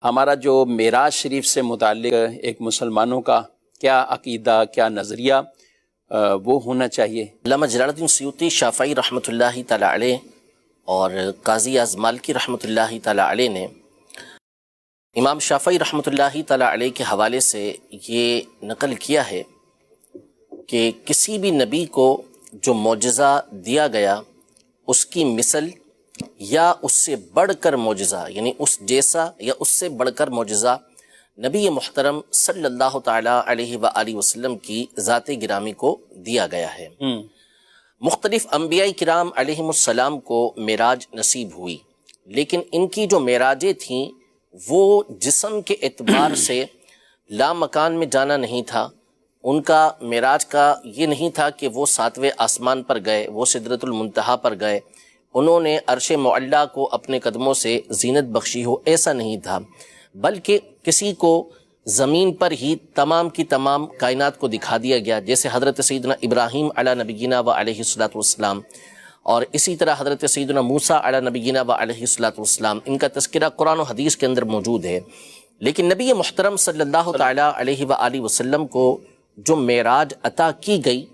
ہمارا جو معراج شریف سے متعلق ایک مسلمانوں کا کیا عقیدہ، کیا نظریہ وہ ہونا چاہیے؟ علامہ جلال الدین سیوطی شافعی رحمۃ اللہ تعالی علیہ اور قاضی اعظم مالکی رحمۃ اللہ تعالی علیہ نے امام شافعی رحمۃ اللہ تعالی علیہ کے حوالے سے یہ نقل کیا ہے کہ کسی بھی نبی کو جو معجزہ دیا گیا اس کی مثل یا اس سے بڑھ کر معجزہ، یعنی اس جیسا یا اس سے بڑھ کر معجزہ نبی محترم صلی اللہ تعالی علیہ وآلہ وسلم کی ذات گرامی کو دیا گیا ہے۔ مختلف انبیاء کرام علیہم السلام کو معراج نصیب ہوئی، لیکن ان کی جو معراجیں تھیں وہ جسم کے اعتبار سے لامکان میں جانا نہیں تھا۔ ان کا معراج کا یہ نہیں تھا کہ وہ 7ویں آسمان پر گئے، وہ سدرۃ المنتہا پر گئے، انہوں نے عرش معلیٰ کو اپنے قدموں سے زینت بخشی ہو، ایسا نہیں تھا، بلکہ کسی کو زمین پر ہی تمام کی تمام کائنات کو دکھا دیا گیا، جیسے حضرت سیدنا ابراہیم علی نبینا و علیہ الصلوۃ والسلام، اور اسی طرح حضرت سیدنا موسیٰ علی نبینا و علیہ الصلوۃ والسلام، ان کا تذکرہ قرآن و حدیث کے اندر موجود ہے۔ لیکن نبی محترم صلی اللہ تعالی علیہ وآلہ وسلم کو جو معراج عطا کی گئی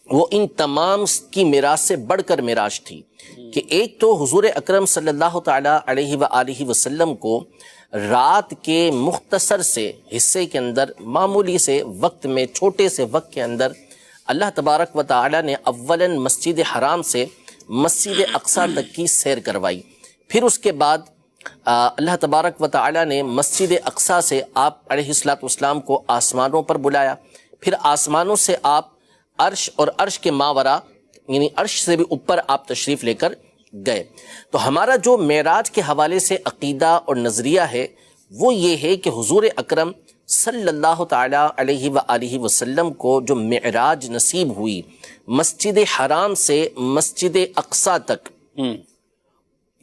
وہ ان تمام کی معراج سے بڑھ کر معراج تھی، کہ ایک تو حضور اکرم صلی اللہ تعالی علیہ وآلہ وسلم کو رات کے مختصر سے حصے کے اندر، معمولی سے وقت میں، چھوٹے سے وقت کے اندر اللہ تبارک و تعالی نے اولاً مسجد حرام سے مسجد اقصیٰ تک کی سیر کروائی، پھر اس کے بعد اللہ تبارک و تعالی نے مسجد اقصیٰ سے آپ علیہ الصلوۃ والسلام کو آسمانوں پر بلایا، پھر آسمانوں سے آپ عرش اور عرش کے ماورا، یعنی عرش سے بھی اوپر آپ تشریف لے کر گئے۔ تو ہمارا جو معراج کے حوالے سے عقیدہ اور نظریہ ہے وہ یہ ہے کہ حضور اکرم صلی اللہ تعالی علیہ وآلہ وسلم کو جو معراج نصیب ہوئی مسجد حرام سے مسجد اقصیٰ تک،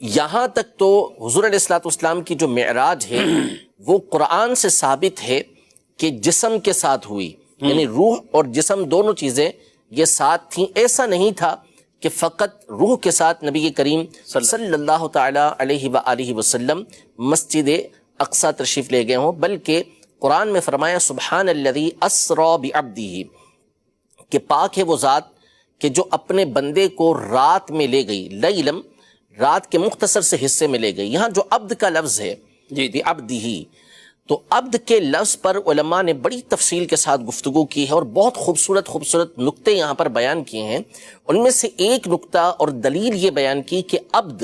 یہاں تک تو حضور علیہ الصلوۃ والسلام کی جو معراج ہے وہ قرآن سے ثابت ہے کہ جسم کے ساتھ ہوئی، یعنی روح اور جسم دونوں چیزیں یہ ساتھ تھیں۔ ایسا نہیں تھا کہ فقط روح کے ساتھ نبی کریم صلی اللہ تعالی علیہ وآلہ وسلم مسجد اقصیٰ تشریف لے گئے ہوں، بلکہ قرآن میں فرمایا سبحان الذی اسری بعبدہ، کہ پاک ہے وہ ذات کہ جو اپنے بندے کو رات میں لے گئی، لیلم، رات کے مختصر سے حصے میں لے گئی۔ یہاں جو عبد کا لفظ ہے بعبدہ، تو عبد کے لفظ پر علماء نے بڑی تفصیل کے ساتھ گفتگو کی ہے اور بہت خوبصورت نکتے یہاں پر بیان کیے ہیں۔ ان میں سے ایک نکتہ اور دلیل یہ بیان کی کہ عبد،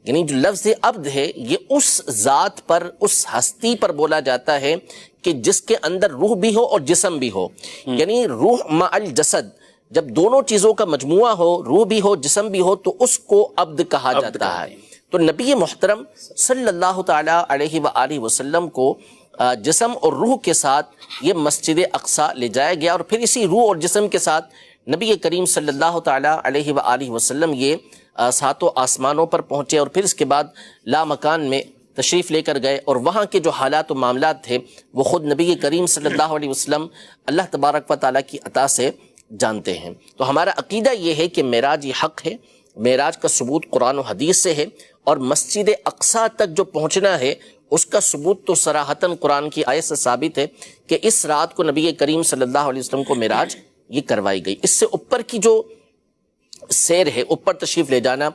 یعنی جو لفظ عبد ہے یہ اس ذات پر، اس ہستی پر بولا جاتا ہے کہ جس کے اندر روح بھی ہو اور جسم بھی ہو، یعنی روح مع الجسد، جب دونوں چیزوں کا مجموعہ ہو، روح بھی ہو جسم بھی ہو، تو اس کو عبد کہا جاتا ہے۔ تو نبی محترم صلی اللہ تعالی علیہ وآلہ وسلم کو جسم اور روح کے ساتھ یہ مسجد اقصیٰ لے جایا گیا، اور پھر اسی روح اور جسم کے ساتھ نبی کریم صلی اللہ تعالی علیہ وآلہ وسلم یہ 7 آسمانوں پر پہنچے، اور پھر اس کے بعد لامکان میں تشریف لے کر گئے، اور وہاں کے جو حالات و معاملات تھے وہ خود نبی کریم صلی اللہ علیہ وسلم اللہ تبارک و تعالیٰ کی عطا سے جانتے ہیں۔ تو ہمارا عقیدہ یہ ہے کہ معراج یہ حق ہے، معراج کا ثبوت قرآن و حدیث سے ہے، اور مسجد اقصیٰ تک جو پہنچنا ہے اس کا ثبوت تو صراحتاً قرآن کی آیت سے ثابت ہے کہ اس رات کو نبی کریم صلی اللہ علیہ وسلم کو معراج یہ کروائی گئی۔ اس سے اوپر کی جو سیر ہے، اوپر تشریف لے جانا،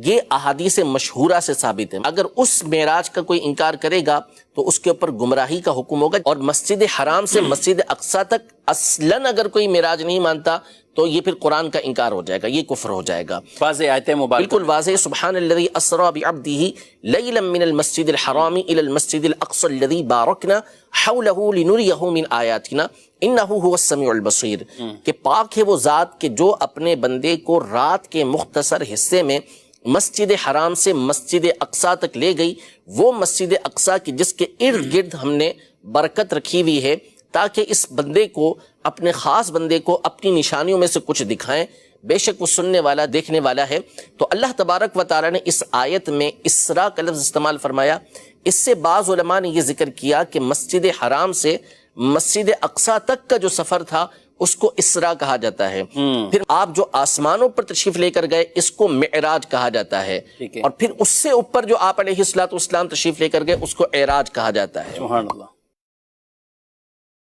یہ احادیث مشہورہ سے ثابت ہے۔ اگر اس معراج کا کوئی انکار کرے گا تو اس کے اوپر گمراہی کا حکم ہوگا، اور مسجد حرام سے مسجد اقصیٰ تک اصلاً اگر کوئی معراج نہیں مانتا تو یہ پھر قرآن کا انکار ہو جائے گا، یہ کفر ہو جائے گا۔ واضح آیت مبارکہ، بالکل واضح، سبحان الذی اسری بعبدہ لیلا من المسجد الحرام الی المسجد الاقصی الذی بارکنا حولہ لنریہ من آیاتنا انہ هو السمیع البصیر، کہ پاک ہے وہ ذات کہ جو اپنے بندے کو رات کے مختصر حصے میں مسجد حرام سے مسجد اقصیٰ تک لے گئی، وہ مسجد اقصیٰ کی جس کے ارد گرد ہم نے برکت رکھی ہوئی ہے، تاکہ اس بندے کو، اپنے خاص بندے کو اپنی نشانیوں میں سے کچھ دکھائیں، بے شک وہ سننے والا دیکھنے والا ہے۔ تو اللہ تبارک و تعالیٰ نے اس آیت میں اسراء کا لفظ استعمال فرمایا۔ اس سے بعض علماء نے یہ ذکر کیا کہ مسجد حرام سے مسجد اقصیٰ تک کا جو سفر تھا اس کو اسرا کہا جاتا ہے. پھر آپ جو آسمانوں پر تشریف لے کر گئے اس کو معراج کہا جاتا ہے. اور پھر اس سے اوپر جو آپ علیہ الصلوۃ والسلام تشریف لے کر گئے اس کو اعراج کہا جاتا ہے. سبحان اللہ.